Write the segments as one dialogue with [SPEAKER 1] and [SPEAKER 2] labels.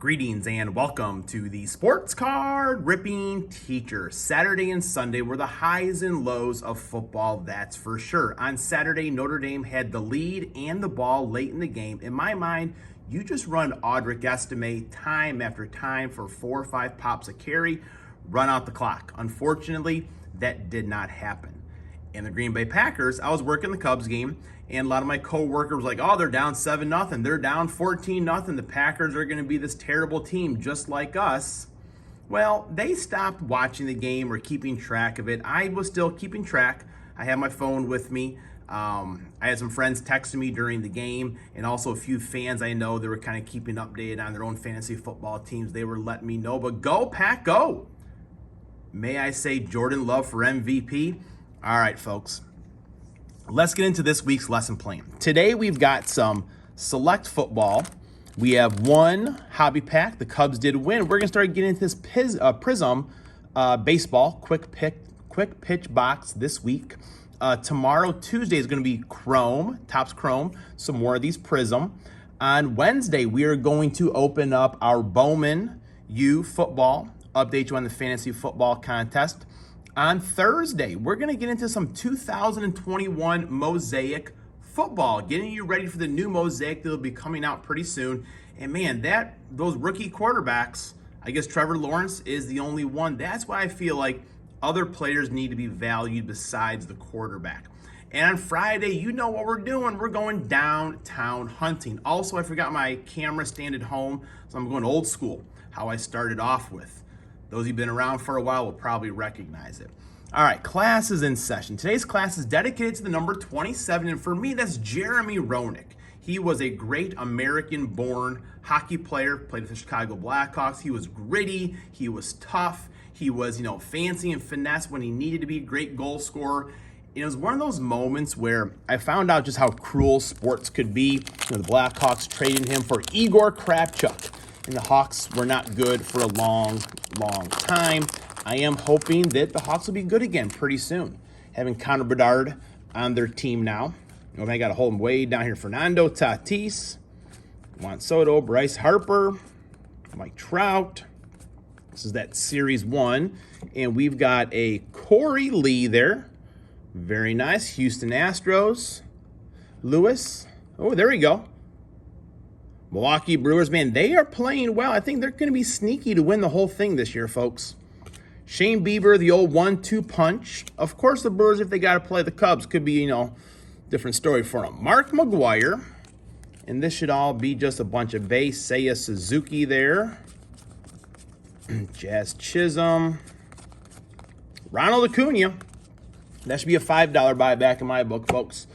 [SPEAKER 1] Greetings and welcome to the Sports Card Ripping Teacher. Saturday and Sunday were the highs and lows of football, that's for sure. On Saturday, Notre Dame had the lead and the ball late in the game. In my mind, you just run Audric Estime time after time for 4 or 5 pops a carry, run out the clock. Unfortunately, that did not happen. And the Green Bay Packers, I was working the Cubs game, and a lot of my coworkers were like, oh, they're down 7-0. They're down 14-0. The Packers are going to be this terrible team just like us. Well, they stopped watching the game or keeping track of it. I was still keeping track. I had my phone with me. I had some friends texting me during the game, and also a few fans I know that were kind of keeping updated on their own fantasy football teams. They were letting me know, but go, Pack, go. May I say Jordan Love for MVP? All right, folks. Let's get into this week's lesson plan. Today we've got some select football. We have one hobby pack. The Cubs did win. We're going to start getting into this Prism baseball quick pitch box this week. Tomorrow, Tuesday, is going to be Chrome, Topps Chrome, some more of these Prism. On Wednesday, we are going to open up our Bowman U football, update you on the fantasy football contest. On Thursday, we're going to get into some 2021 Mosaic football, getting you ready for the new Mosaic that will be coming out pretty soon. And man, those rookie quarterbacks, I guess Trevor Lawrence is the only one. That's why I feel like other players need to be valued besides the quarterback. And on Friday, you know what we're doing. We're going downtown hunting. Also, I forgot my camera stand at home, so I'm going old school, how I started off with. Those who've been around for a while will probably recognize it. All right, class is in session. Today's class is dedicated to the number 27, and for me, that's Jeremy Roenick. He was a great American-born hockey player, played with the Chicago Blackhawks. He was gritty, he was tough, he was, fancy and finesse when he needed to be a great goal scorer. It was one of those moments where I found out just how cruel sports could be. The Blackhawks traded him for Igor Kravchuk, and the Hawks were not good for a long time. I am hoping that the Hawks will be good again pretty soon. Having Connor Bedard on their team now. I got to hold him way down here. Fernando Tatis, Juan Soto, Bryce Harper, Mike Trout. This is that Series 1. And we've got a Corey Lee there. Very nice. Houston Astros. Lewis. Oh, there we go. Milwaukee Brewers, man, they are playing well. I think they're going to be sneaky to win the whole thing this year, folks. Shane Bieber, the old 1-2 punch. Of course, the Brewers, if they got to play the Cubs, could be, different story for them. Mark McGwire, and this should all be just a bunch of base. Seiya Suzuki there. Jazz Chisholm. Ronald Acuna. That should be a $5 buyback in my book, folks.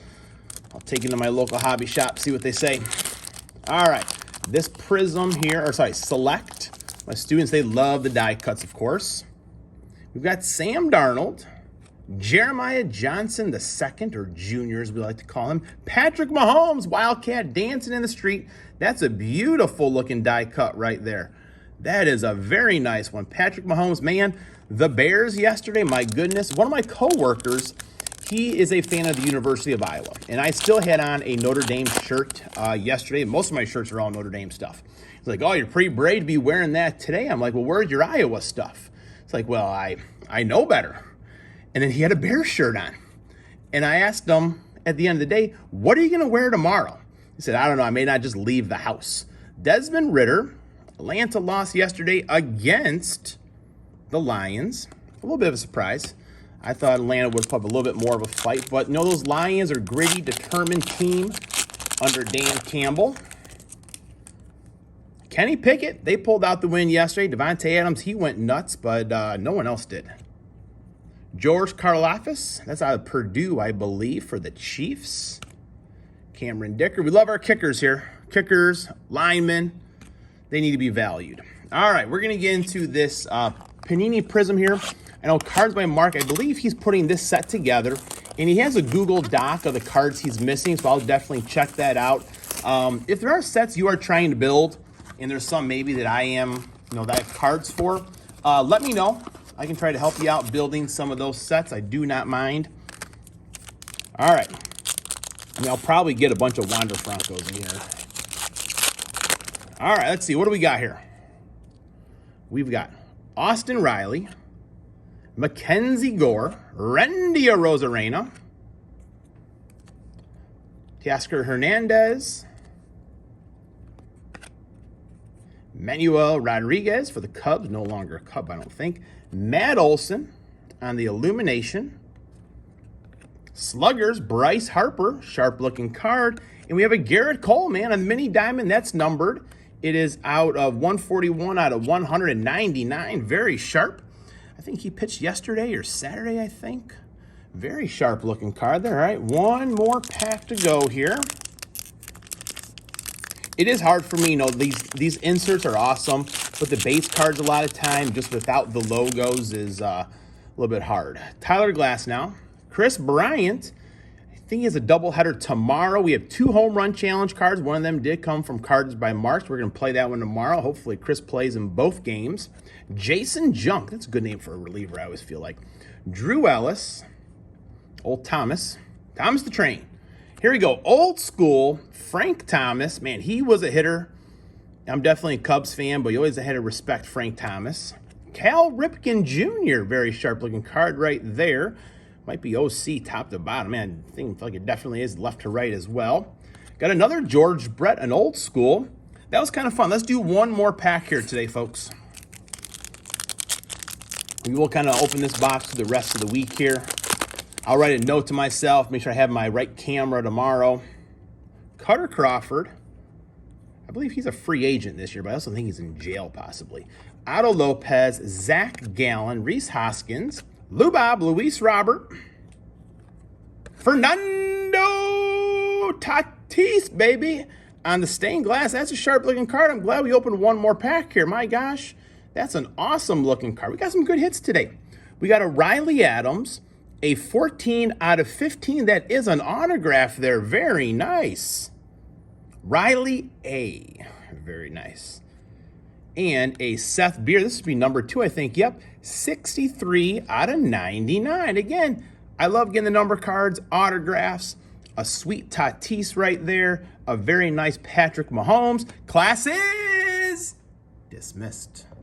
[SPEAKER 1] I'll take it to my local hobby shop, see what they say. All right, this Prism here, Select. My students, they love the die cuts, of course. We've got Sam Darnold, Jeremiah Johnson II, or Junior as we like to call him, Patrick Mahomes, Wildcat dancing in the street. That's a beautiful looking die cut right there. That is a very nice one. Patrick Mahomes, man, the Bears yesterday, my goodness. One of my coworkers, he is a fan of the University of Iowa, and I still had on a Notre Dame shirt yesterday. Most of my shirts are all Notre Dame stuff. He's like, oh, you're pretty brave to be wearing that today. I'm like, well, where's your Iowa stuff? It's like, well, I know better. And then he had a Bears shirt on. And I asked him at the end of the day, what are you going to wear tomorrow? He said, I don't know. I may not just leave the house. Desmond Ridder, Atlanta lost yesterday against the Lions. A little bit of a surprise. I thought Atlanta would put up a little bit more of a fight, but those Lions are a gritty, determined team under Dan Campbell. Kenny Pickett, they pulled out the win yesterday. Devontae Adams, he went nuts, but no one else did. George Karlaftis, that's out of Purdue, I believe, for the Chiefs. Cameron Dicker, we love our kickers here. Kickers, linemen, they need to be valued. All right, we're going to get into this Panini Prism here. I know Cards by Mark, I believe he's putting this set together, and he has a Google Doc of the cards he's missing, so I'll definitely check that out. If there are sets you are trying to build, and there's some maybe that I am, that I have cards for, let me know. I can try to help you out building some of those sets. I do not mind. All right. I'll probably get a bunch of Wander Francos in here. All right, let's see. What do we got here? we've got Austin Riley, Mackenzie Gore, Randy Arozarena, Teoscar Hernandez, Manuel Rodriguez for the Cubs, no longer a Cub, I don't think. Matt Olson on the Illumination. Sluggers, Bryce Harper, sharp-looking card. And we have a Garrett Cole, man, a mini diamond that's numbered. It is out of 141 out of 199. Very sharp. I think he pitched yesterday or Saturday, I think. Very sharp-looking card there. All right, one more pack to go here. It is hard for me, these inserts are awesome, but the base cards a lot of time, just without the logos, is a little bit hard. Tyler Glasnow, Chris Bryant. I think he has a doubleheader tomorrow. We have 2 home run challenge cards. One of them did come from Cards by Marks. We're going to play that one tomorrow. Hopefully Chris plays in both games. Jason Junk, that's a good name for a reliever, I always feel like. Drew Ellis, old Thomas the Train. Here we go, old school, Frank Thomas. Man, he was a hitter. I'm definitely a Cubs fan, but you always had to respect Frank Thomas. Cal Ripken Jr., very sharp-looking card right there. Might be OC top to bottom. Man, I feel like it definitely is left to right as well. Got another George Brett, an old school. That was kind of fun. Let's do one more pack here today, folks. We will kind of open this box for the rest of the week here. I'll write a note to myself, make sure I have my right camera tomorrow. Cutter Crawford. I believe he's a free agent this year, but I also think he's in jail possibly. Otto Lopez, Zach Gallen, Reese Hoskins, Lou Bob, Luis Robert, Fernando Tatis, baby, on the stained glass. That's a sharp-looking card. I'm glad we opened one more pack here. My gosh, that's an awesome-looking card. We got some good hits today. We got a Riley Adams, a 14 out of 15. That is an autograph there. Very nice. Riley A. Very nice. And a Seth Beer. This would be number 2, I think. Yep. 63 out of 99. Again, I love getting the number cards, autographs. A sweet Tatis right there. A very nice Patrick Mahomes. Class is dismissed.